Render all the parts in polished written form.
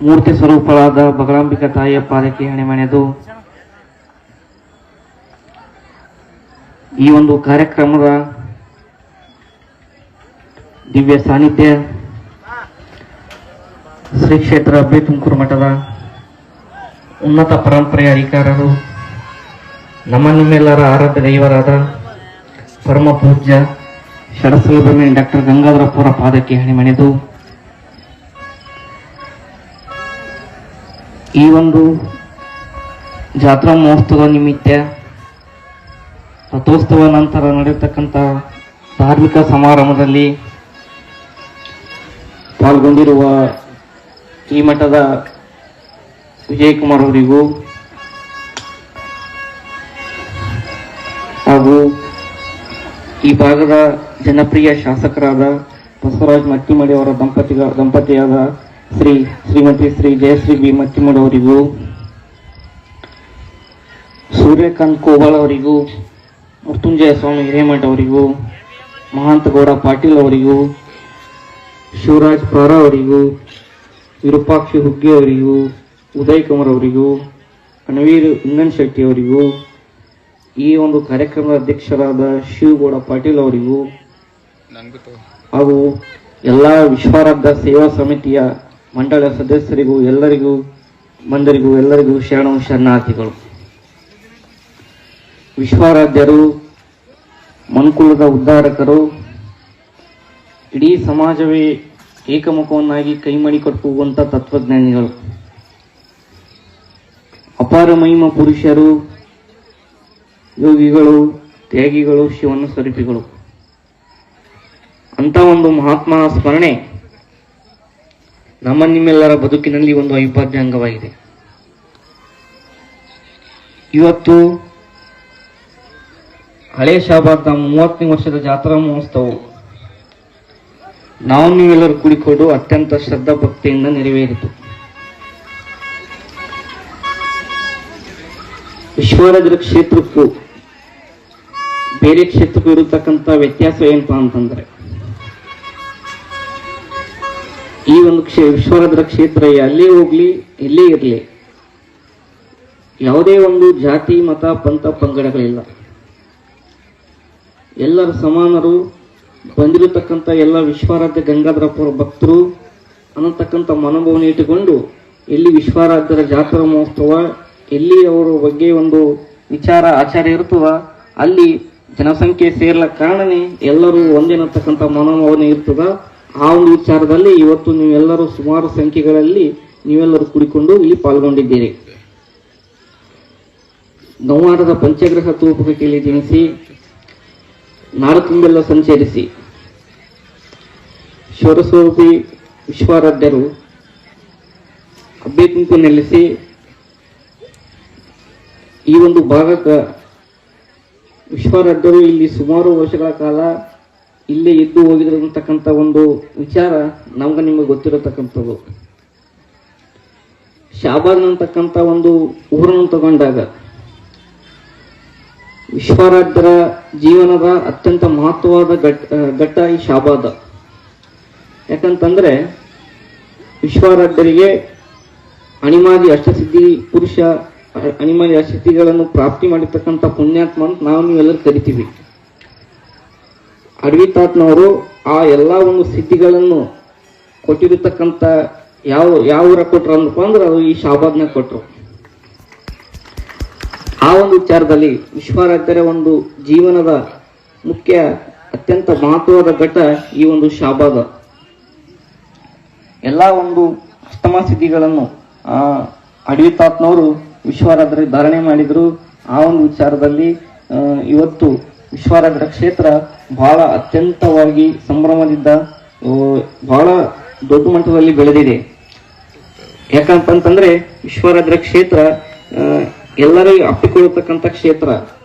ಮೂರ್ತಿ ಸ್ವರೂಪಳಾದ ಬಗಲಾಂಬಿಕಾ ತಾಯಿಯ ಪಾದಕ್ಕೆ ಹಣೆಮಣೆದು ಈ ಒಂದು ಕಾರ್ಯಕ್ರಮದ ದಿವ್ಯ ಸಾನ್ನಿಧ್ಯ ಶ್ರೀ ಕ್ಷೇತ್ರ ಅಬ್ಬೆ ತುಮಕೂರು ಮಠದ ಉನ್ನತ ಪರಂಪರೆಯ ಅಧಿಕಾರರು, ನಮ್ಮ ನಿಮ್ಮೆಲ್ಲರ ಆರಾಧ್ಯ ದೈವರಾದ ಪರಮ ಪೂಜ್ಯ ಷಡಸುಬ್ರಹ್ಮಣ್ಯ ಡಾಕ್ಟರ್ ಗಂಗಾಧರಪ್ಪರ ಪಾದಕ್ಕೆ ಹಣೆಮಣೆದು ಈ ಒಂದು ಜಾತ್ರಾ ಮಹೋತ್ಸವದ ನಿಮಿತ್ತ ರಥೋತ್ಸವ ನಂತರ ನಡೆಯತಕ್ಕಂಥ ಧಾರ್ಮಿಕ ಸಮಾರಂಭದಲ್ಲಿ ಪಾಲ್ಗೊಂಡಿರುವ ಈ ಮಠದ ವಿಜಯಕುಮಾರ್ ಅವರಿಗೂ ಹಾಗೂ ಈ ಭಾಗದ ಜನಪ್ರಿಯ ಶಾಸಕರಾದ ಬಸವರಾಜ್ ಮತ್ತಿಮಡಿ ಅವರ ದಂಪತಿಯಾದ ಶ್ರೀಮತಿ ಶ್ರೀ ಜಯಶ್ರೀ ಬಿ ಮತ್ತಿಮಡಿ ಅವರಿಗೂ, ಸೂರ್ಯಕಾಂತ್ ಕೋಬಾಳ್ ಅವರಿಗೂ, ಮೃತ್ಯುಂಜಯ ಸ್ವಾಮಿ ಹಿರೇಮಠ ಅವರಿಗೂ, ಮಹಾಂತಗೌಡ ಪಾಟೀಲ್ ಅವರಿಗೂ, ಶಿವರಾಜ್ ಪ್ರಾರ ಅವರಿಗೂ, ವಿರೂಪಾಕ್ಷಿ ಹುಗ್ಗೆ ಅವರಿಗೂ, ಉದಯ್ ಕುಮಾರ್ ಅವರಿಗೂ, ಕಣವೀರ್ ಇಂಗನ್ ಶೆಟ್ಟಿ ಅವರಿಗೂ, ಈ ಒಂದು ಕಾರ್ಯಕ್ರಮದ ಅಧ್ಯಕ್ಷರಾದ ಶಿವಗೌಡ ಪಾಟೀಲ್ ಅವರಿಗೂ ಹಾಗೂ ಎಲ್ಲ ವಿಶ್ವಾರಾಧ್ಯ ಸೇವಾ ಸಮಿತಿಯ ಮಂಡಳ ಸದಸ್ಯರಿಗೂ ಎಲ್ಲರಿಗೂ ಶರಣಾರ್ಥಿಗಳು. ವಿಶ್ವಾರಾಧ್ಯರು ಮನುಕುಲದ ಉದ್ಧಾರಕರು, ಇಡೀ ಸಮಾಜವೇ ಏಕಮುಖವನ್ನಾಗಿ ಕೈಮಣಿ ಕಟ್ಟುವಂತ ತತ್ವಜ್ಞಾನಿಗಳು, ಅಪಾರ ಮಹಿಮ ಪುರುಷರು, ಯೋಗಿಗಳು, ತ್ಯಾಗಿಗಳು, ಶಿವನ ಸ್ವರೂಪಿಗಳು. ಅಂತ ಒಂದು ಮಹಾತ್ಮನ ಸ್ಮರಣೆ ನಮ್ಮ ನಿಮ್ಮೆಲ್ಲರ ಬದುಕಿನಲ್ಲಿ ಒಂದು ಅವಿಭಾಜ್ಯ ಅಂಗವಾಗಿದೆ. ಇವತ್ತು ಹಳೆ ಶಾಬಾದ್ನ 30ನೇ ವರ್ಷದ ಜಾತ್ರಾ ಮಹೋತ್ಸವ ನಾವು ನೀವೆಲ್ಲರೂ ಕೂಡಿಕೊಂಡು ಅತ್ಯಂತ ಶ್ರದ್ಧಾ ಭಕ್ತಿಯಿಂದ ನೆರವೇರಿತು. ವಿಶ್ವಾರಾಧ್ಯರ ಕ್ಷೇತ್ರಕ್ಕೂ ಬೇರೆ ಕ್ಷೇತ್ರಕ್ಕೂ ಇರತಕ್ಕಂಥ ವ್ಯತ್ಯಾಸ ಏನಪ್ಪಾ ಅಂತಂದ್ರೆ, ಈ ಒಂದು ವಿಶ್ವಾರಾಧ್ಯರ ಕ್ಷೇತ್ರ ಅಲ್ಲೇ ಹೋಗ್ಲಿ ಎಲ್ಲೇ ಇರಲಿ ಯಾವುದೇ ಒಂದು ಜಾತಿ ಮತ ಪಂಥ ಪಂಗಡಗಳಿಲ್ಲ, ಎಲ್ಲರ ಸಮಾನರು. ಬಂದಿರತಕ್ಕಂಥ ಎಲ್ಲ ವಿಶ್ವಾರಾಧ್ಯ ಗಂಗಾಧರಪ್ಪರ ಭಕ್ತರು ಅನ್ನತಕ್ಕಂಥ ಮನೋಭಾವನೆ ಇಟ್ಟುಕೊಂಡು ಎಲ್ಲಿ ವಿಶ್ವಾರಾಧ್ಯರ ಜಾತ್ರಾ ಮಹೋತ್ಸವ, ಎಲ್ಲಿ ಅವರ ಬಗ್ಗೆ ಒಂದು ವಿಚಾರ ಆಚಾರ ಇರ್ತದ ಅಲ್ಲಿ ಜನಸಂಖ್ಯೆ ಸೇರ್ಲ ಕಾರಣನೇ ಎಲ್ಲರೂ ಒಂದೇನತಕ್ಕಂಥ ಮನೋಭಾವನೆ ಇರ್ತದ. ಆ ಒಂದು ವಿಚಾರದಲ್ಲಿ ಇವತ್ತು ನೀವೆಲ್ಲರೂ ಸುಮಾರು ಸಂಖ್ಯೆಗಳಲ್ಲಿ ನೀವೆಲ್ಲರೂ ಕೂಡಿಕೊಂಡು ಇಲ್ಲಿ ಪಾಲ್ಗೊಂಡಿದ್ದೀರಿ. ನೌವಾರದ ಪಂಚಗ್ರಹ ತೂಪಕಕ್ಕೆ ಜನಿಸಿ ನಾಡು ತುಂಬೆಲ್ಲ ಸಂಚರಿಸಿ ಶಿವಸ್ವರೂಪಿ ವಿಶ್ವಾರಾಧ್ಯರು ಅಬ್ಬೆ ತುಮಕೂರು ನೆಲೆಸಿ ಈ ಒಂದು ಭಾಗಕ್ಕೆ ವಿಶ್ವಾರಾಧ್ಯರು ಇಲ್ಲಿ ಸುಮಾರು ವರ್ಷಗಳ ಕಾಲ ಇಲ್ಲೇ ಎದ್ದು ಹೋಗಿರತಕ್ಕಂಥ ಒಂದು ವಿಚಾರ ನಿಮಗೆ ಗೊತ್ತಿರತಕ್ಕಂಥದ್ದು. ಶಾಬಾದ್ ಅಂತಕ್ಕಂಥ ಒಂದು ಊರನ್ನು ತಗೊಂಡಾಗ ವಿಶ್ವಾರಾಧ್ಯರ ಜೀವನದ ಅತ್ಯಂತ ಮಹತ್ವವಾದ ಘಟ್ಟ ಈ ಶಾಬಾದ. ಯಾಕಂತಂದ್ರೆ ವಿಶ್ವಾರಾಧ್ಯರಿಗೆ ಅಣಿಮಾದಿ ಅಷ್ಟಸಿದ್ಧಿ ಪುರುಷ, ಅಣಿಮಾದಿ ಅಷ್ಟಸಿದ್ಧಿಗಳನ್ನು ಪ್ರಾಪ್ತಿ ಮಾಡಿರ್ತಕ್ಕಂಥ ಪುಣ್ಯಾತ್ಮ ಅಂತ ನೀವೆಲ್ಲರೂ ಕರಿತೀವಿ. ಅಡವಿ ತಾತನವರು ಆ ಎಲ್ಲ ಒಂದು ಸಿದ್ಧಿಗಳನ್ನು ಕೊಟ್ಟಿರತಕ್ಕಂಥ ಯಾವ ಊರ ಕೊಟ್ರು ಅಂದಪ್ಪ ಅಂದ್ರೆ ಅದು ಈ ಶಾಬಾದ್ನ ಕೊಟ್ರು. ಆ ಒಂದು ವಿಚಾರದಲ್ಲಿ ವಿಶ್ವಾರಾಧ್ಯರ ಒಂದು ಜೀವನದ ಮುಖ್ಯ ಅತ್ಯಂತ ಮಹತ್ವದ ಘಟ್ಟ ಈ ಒಂದು ಶಾಬಾದ. ಎಲ್ಲ ಒಂದು ಅಷ್ಟಮ ಸಿದ್ಧಿಗಳನ್ನು ಅಡವಿ ತಾತನವರು ವಿಶ್ವಾರಾಧ್ಯರಿಗೆ ಧಾರಣೆ ಮಾಡಿದ್ರು. ಆ ಒಂದು ವಿಚಾರದಲ್ಲಿ ಇವತ್ತು ವಿಶ್ವಾರಾಧ್ಯರ ಕ್ಷೇತ್ರ ಬಹಳ ಅತ್ಯಂತವಾಗಿ ಸಂಭ್ರಮದಿಂದ ಬಹಳ ದೊಡ್ಡ ಮಟ್ಟದಲ್ಲಿ ಬೆಳೆದಿದೆ. ಯಾಕಂತಂದ್ರೆ ವಿಶ್ವಾರಾಧ್ಯರ ಕ್ಷೇತ್ರ ಎಲ್ಲರಿಗೂ ಅಪ್ಪಿಕೊಳ್ಳತಕ್ಕಂಥ ಕ್ಷೇತ್ರ.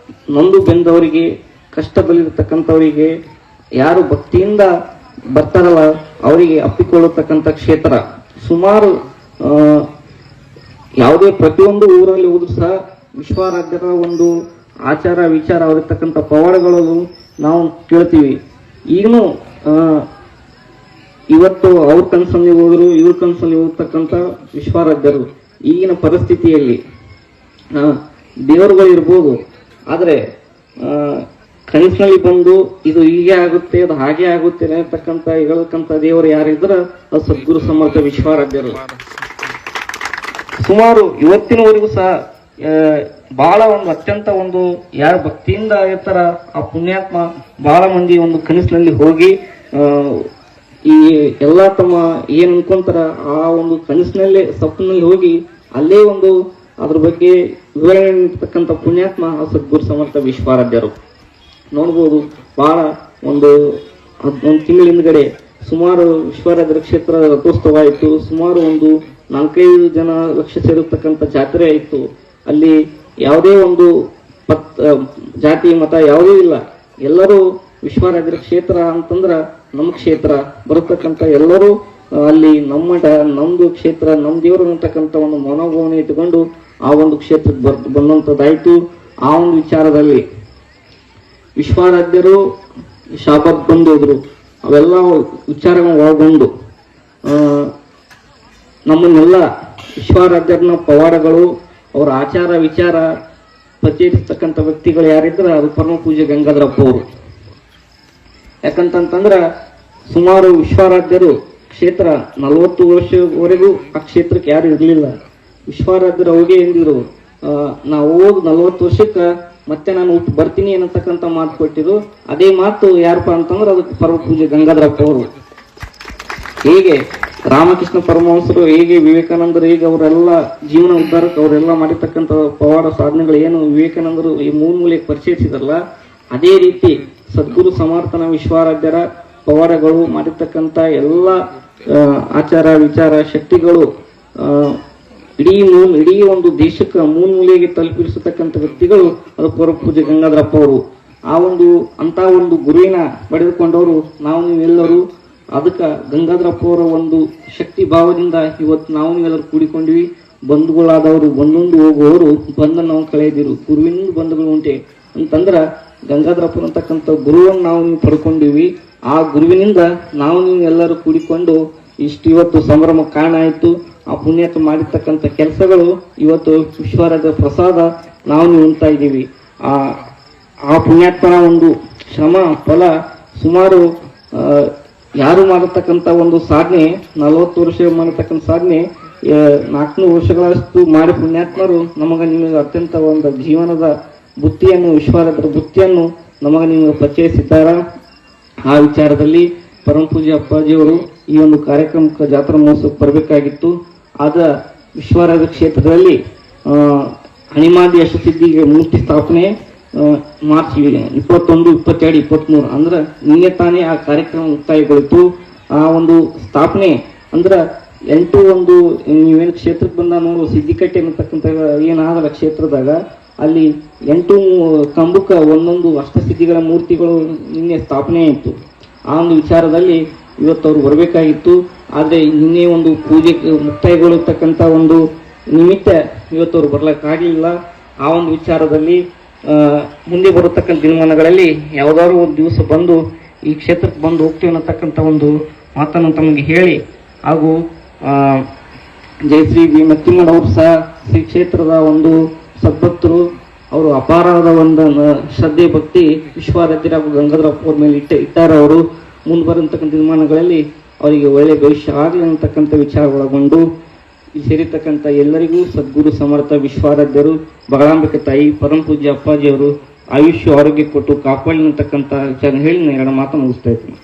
ನೊಂದು ಬೆಂದವರಿಗೆ, ಕಷ್ಟದಲ್ಲಿರತಕ್ಕಂಥವರಿಗೆ, ಯಾರು ಭಕ್ತಿಯಿಂದ ಬರ್ತಾರಲ್ಲ ಅವರಿಗೆ ಅಪ್ಪಿಕೊಳ್ಳತಕ್ಕಂಥ ಕ್ಷೇತ್ರ. ಸುಮಾರು ಯಾವುದೇ ಪ್ರತಿಯೊಂದು ಊರಲ್ಲಿ ಹೋದ್ರೂ ಸಹ ವಿಶ್ವಾರಾಧ್ಯರ ಒಂದು ಆಚಾರ ವಿಚಾರ ಅವರಿರ್ತಕ್ಕಂಥ ಪವಾಡಗಳು ನಾವು ಕೇಳ್ತೀವಿ. ಈಗಲೂ ಇವತ್ತು ಇವತ್ತು ಅವ್ರ ಕನಸಲ್ಲಿ ಹೋದ್ರು, ಇವ್ರ ಕನಸಲ್ಲಿ ಹೋಗ್ತಕ್ಕಂಥ ವಿಶ್ವಾರಾಧ್ಯರು ಈಗಿನ ಪರಿಸ್ಥಿತಿಯಲ್ಲಿ ದೇವರುಗಳು ಇರ್ಬೋದು, ಆದ್ರೆ ಕನಸಿನಲ್ಲಿ ಬಂದು ಇದು ಹೀಗೆ ಆಗುತ್ತೆ, ಅದು ಹಾಗೆ ಆಗುತ್ತೆ ಅಂತಕ್ಕಂಥ ಹೇಳಕ್ಕಂಥ ದೇವರು ಯಾರಿದ್ರ ಅದು ಸದ್ಗುರು ಸಮರ್ಥ ವಿಶ್ವಾರಾಧ್ಯರು. ಸುಮಾರು ಇವತ್ತಿನವರೆಗೂ ಸಹ ಬಹಳ ಒಂದು ಅತ್ಯಂತ ಒಂದು ಯಾರ ಭಕ್ತಿಯಿಂದ ಇರ್ತಾರ ಆ ಪುಣ್ಯಾತ್ಮ ಬಹಳ ಮಂದಿ ಒಂದು ಕನಸಿನಲ್ಲಿ ಹೋಗಿ ಈ ಎಲ್ಲಾ ತಮ್ಮ ಏನ್ ಅನ್ಕೊಂತಾರ ಆ ಒಂದು ಕನಸಿನಲ್ಲೇ ಸ್ವಪ್ನಲ್ಲಿ ಹೋಗಿ ಅಲ್ಲೇ ಒಂದು ಅದ್ರ ಬಗ್ಗೆ ವಿವರಣೆ ನೀಡ್ತಕ್ಕಂಥ ಪುಣ್ಯಾತ್ಮ ಆ ಸದ್ಗುರು ಸಮರ್ಥ ವಿಶ್ವಾರಾಧ್ಯರು. ನೋಡ್ಬೋದು ಬಹಳ ಒಂದು ತಿಂಗಳ ಹಿಂದ್ಗಡೆ ಸುಮಾರು ವಿಶ್ವಾರಾಧ್ಯರ ಕ್ಷೇತ್ರ ರಥೋತ್ಸವ ಆಯಿತು. ಸುಮಾರು ಒಂದು 4-5 ಲಕ್ಷ ಸೇರಿರ್ತಕ್ಕಂಥ ಜಾತ್ರೆ ಆಯಿತು. ಅಲ್ಲಿ ಯಾವುದೇ ಒಂದು ಜಾತಿ ಮತ ಯಾವುದೂ ಇಲ್ಲ, ಎಲ್ಲರೂ ವಿಶ್ವಾರಾಧ್ಯರ ಕ್ಷೇತ್ರ ಅಂತಂದ್ರ ನಮ್ಮ ಕ್ಷೇತ್ರ ಬರತಕ್ಕಂಥ ಎಲ್ಲರೂ ಅಲ್ಲಿ ನಮ್ದು ಕ್ಷೇತ್ರ ನಮ್ಮ ದೇವರು ಅಂತಕ್ಕಂಥ ಒಂದು ಮನೋಭಾವನೆ ಇಟ್ಟುಕೊಂಡು ಆ ಒಂದು ಕ್ಷೇತ್ರಕ್ಕೆ ಬಂದಂಥದ್ದಾಯ್ತು. ಆ ಒಂದು ವಿಚಾರದಲ್ಲಿ ವಿಶ್ವಾರಾಧ್ಯರು ಶಾಪಕ್ಕೆ ಬಂದೋದ್ರು. ಅವೆಲ್ಲ ವಿಚಾರಗಳನ್ನ ಒಳಗೊಂಡು ನಮ್ಮನ್ನೆಲ್ಲ ವಿಶ್ವಾರಾಧ್ಯರನ ಪವಾಡಗಳು, ಅವರ ಆಚಾರ ವಿಚಾರ ಪ್ರಚೇತಿಸ್ತಕ್ಕಂಥ ವ್ಯಕ್ತಿಗಳು ಯಾರಿದ್ರ ಅದು ಪರಮ ಪೂಜ್ಯ ಗಂಗಾಧರಪ್ಪ ಅವರು. ಯಾಕಂತಂದ್ರ ಸುಮಾರು ವಿಶ್ವಾರಾಧ್ಯರು ಕ್ಷೇತ್ರ 40 ವರ್ಷವರೆಗೂ ಆ ಕ್ಷೇತ್ರಕ್ಕೆ ಯಾರು ಇರಲಿಲ್ಲ. ವಿಶ್ವಾರಾಧ್ಯರು ಅವಾಗೆ ಎಂದಿದ್ರು, ನಾವು ಹೋದ್ 40 ವರ್ಷಕ್ಕೆ ಮತ್ತೆ ನಾನು ಬರ್ತೀನಿ ಅನ್ನತಕ್ಕಂಥ ಮಾತು ಕೊಟ್ಟಿದ್ರು. ಅದೇ ಮಾತು ಯಾರಪ್ಪ ಅಂತಂದ್ರೆ ಅದಕ್ಕೆ ಪರಮ ಪೂಜ್ಯ ಗಂಗಾಧರಪ್ಪ ಅವರು. ಹೇಗೆ ರಾಮಕೃಷ್ಣ ಪರಮಹಂಸರು, ಹೇಗೆ ವಿವೇಕಾನಂದರು, ಹೇಗೆ ಅವರೆಲ್ಲ ಜೀವನ ಉದ್ಧಾರಕ್ಕೆ ಅವರೆಲ್ಲ ಮಾಡಿರ್ತಕ್ಕಂಥ ಪವಾಡ ಸಾಧನೆಗಳು ಏನು ವಿವೇಕಾನಂದರು ಈ ಮೂಲೆಗೆ ಪರಿಚಯಿಸಿದ್ರಲ್ಲ, ಅದೇ ರೀತಿ ಸದ್ಗುರು ಸಮರ್ಥನ ವಿಶ್ವಾರಾಧ್ಯರ ಪವಾಡಗಳು ಮಾಡಿರ್ತಕ್ಕಂಥ ಎಲ್ಲ ಆಚಾರ ವಿಚಾರ ಶಕ್ತಿಗಳು ಇಡೀ ಒಂದು ದೇಶಕ್ಕೆ ಮೂಲೆಗೆ ತಲುಪಿಸತಕ್ಕಂಥ ವ್ಯಕ್ತಿಗಳು ಅದು ಪರಮ ಪೂಜ್ಯ ಗಂಗಾಧರಪ್ಪ ಅವರು. ಅಂತ ಒಂದು ಗುರುವಿನ ಪಡೆದುಕೊಂಡವರು ನಾವು ನೀವೆಲ್ಲರೂ. ಅದಕ್ಕೆ ಗಂಗಾಧರಪ್ಪ ಅವರ ಒಂದು ಶಕ್ತಿ ಭಾವದಿಂದ ಇವತ್ತು ನಾವು ನೀವೆಲ್ಲರೂ ಕೂಡಿಕೊಂಡಿವಿ. ಬಂಧುಗಳಾದವರು ಬಂದೊಂದು ಹೋಗುವವರು ಬಂದ ನಾವು ಕಳೆದಿರು, ಗುರುವಿನಿಂದ ಬಂಧುಗಳು ಉಂಟೆ ಅಂತಂದ್ರ ಗಂಗಾಧರಪ್ಪ ಅಂತಕ್ಕಂಥ ಗುರುವನ್ನು ನಾವು ನೀವು ಪಡ್ಕೊಂಡಿವಿ. ಆ ಗುರುವಿನಿಂದ ನಾವು ನೀವು ಎಲ್ಲರೂ ಕೂಡಿಕೊಂಡು ಇವತ್ತು ಸಂಭ್ರಮ ಕಾರಣ ಆಯ್ತು. ಆ ಪುಣ್ಯಾತ್ಮ ಮಾಡಿರ್ತಕ್ಕಂಥ ಕೆಲಸಗಳು ಇವತ್ತು ವಿಶ್ವಾರಾಧ್ಯ ಪ್ರಸಾದ ನಾವು ನೀವು ಉಂಟಾ ಇದ್ದೀವಿ. ಆ ಪುಣ್ಯಾತ್ಮನ ಒಂದು ಶ್ರಮ ಫಲ ಸುಮಾರು ಯಾರು ಮಾಡತಕ್ಕಂಥ ಒಂದು ಸಾಧನೆ 40 ವರ್ಷ ಮಾಡತಕ್ಕಂಥ ಸಾಧನೆ 400 ವರ್ಷಗಳಷ್ಟು ಮಾಡಿ ಪುಣ್ಯಾತ್ಮರು ನಿಮಗೆ ಅತ್ಯಂತ ಒಂದು ಜೀವನದ ಬುತ್ತಿಯನ್ನು ವಿಶ್ವಾರಾಧ್ಯರ ಬುತ್ತಿಯನ್ನು ನಿಮಗೆ ಪರಿಚಯಿಸಿದ್ದಾರ. ಆ ವಿಚಾರದಲ್ಲಿ ಪರಮ ಪೂಜ್ಯ ಅಪ್ಪಾಜಿಯವರು ಈ ಒಂದು ಕಾರ್ಯಕ್ರಮಕ್ಕೆ ಜಾತ್ರಾ ಮಹೋತ್ಸವಕ್ಕೆ ಬರಬೇಕಾಗಿತ್ತು. ಆದ ವಿಶ್ವಾರಾಧ್ಯ ಕ್ಷೇತ್ರದಲ್ಲಿ ಹಣಿಮಾದಿ ಅಷ್ಟಸಿದ್ಧಿಗೆ ಮೂರ್ತಿ ಸ್ಥಾಪನೆ ಮಾರ್ಚ್ 21, 22, 23 ಅಂದ್ರೆ ನಿನ್ನೆ ತಾನೇ ಆ ಕಾರ್ಯಕ್ರಮ ಮುಕ್ತಾಯಗೊಳಿತು. ಆ ಒಂದು ಸ್ಥಾಪನೆ ಅಂದ್ರ 8 ನೀವೇನು ಕ್ಷೇತ್ರಕ್ಕೆ ಬಂದ ನೋಡು ಸಿದ್ದಿಕಟ್ಟೆ ಅನ್ನತಕ್ಕಂಥ ಏನಾದಲ್ಲ ಕ್ಷೇತ್ರದಾಗ ಅಲ್ಲಿ 8 ಕಂಬಕ್ಕೆ ಒಂದೊಂದು ಅಷ್ಟಸಿದ್ಧಿಗಳ ಮೂರ್ತಿಗಳು ನಿನ್ನೆ ಸ್ಥಾಪನೆ ಆಯಿತು. ಆ ಒಂದು ವಿಚಾರದಲ್ಲಿ ಇವತ್ತು ಅವರು ಬರಬೇಕಾಗಿತ್ತು. ಆದ್ರೆ ನಿನ್ನೆ ಒಂದು ಪೂಜೆ ಮುಕ್ತಾಯಗೊಳ್ಳತಕ್ಕಂಥ ಒಂದು ನಿಮಿತ್ತ ಇವತ್ತು ಅವರು ಬರ್ಲಿಕ್ಕಾಗಲಿಲ್ಲ. ಆ ಒಂದು ವಿಚಾರದಲ್ಲಿ ಮುಂದೆ ಬರತಕ್ಕಂಥ ದಿನಮಾನಗಳಲ್ಲಿ ಯಾವ್ದಾದ್ರು ಒಂದು ದಿವಸ ಬಂದು ಈ ಕ್ಷೇತ್ರಕ್ಕೆ ಬಂದು ಹೋಗ್ತೀವಿ ಅನ್ನತಕ್ಕಂಥ ಒಂದು ಮಾತನ್ನು ತಮಗೆ ಹೇಳಿ, ಹಾಗೂ ಜಯಶ್ರೀ ಬಿ ಮತ್ತಿಮ್ಮನವರು ಸಹ ಶ್ರೀ ಕ್ಷೇತ್ರದ ಒಂದು ಸದ್ಭಕ್ತರು. ಅವರು ಅಪಾರವಾದ ಒಂದು ಶ್ರದ್ಧೆ ಭಕ್ತಿ ವಿಶ್ವಾರಾಧ್ಯರ ಹಾಗೂ ಗಂಗಾಧರಪ್ಪ ಅವ್ರ ಮೇಲೆ ಇಟ್ಟಾರ. ಅವರು ಮುಂದೆ ಬರತಕ್ಕಂಥ ದಿನಮಾನಗಳಲ್ಲಿ ಅವರಿಗೆ ಒಳ್ಳೆಯ ಭವಿಷ್ಯ ಆಗಲಿ ಅನ್ನತಕ್ಕಂಥ ವಿಚಾರ ಒಳಗೊಂಡು ಸೇರಿರ್ತಕ್ಕಂಥ ಎಲ್ಲರಿಗೂ ಸದ್ಗುರು ಸಮರ್ಥ ವಿಶ್ವಾರಾಧ್ಯರು ಬಗಳಾಂಬಿಕೆ ತಾಯಿ ಪರಮ ಪೂಜ್ಯ ಅಪ್ಪಾಜಿಯವರು ಆಯುಷ್ಯ ಆರೋಗ್ಯ ಕೊಟ್ಟು ಕಾಪಾಡಿ ಅಂತಕ್ಕಂಥ ವಿಚಾರ ಹೇಳಿ ನಾನು 2 ಮಾತು ಮುಗಿಸ್ತಾ ಇದ್ದೀನಿ.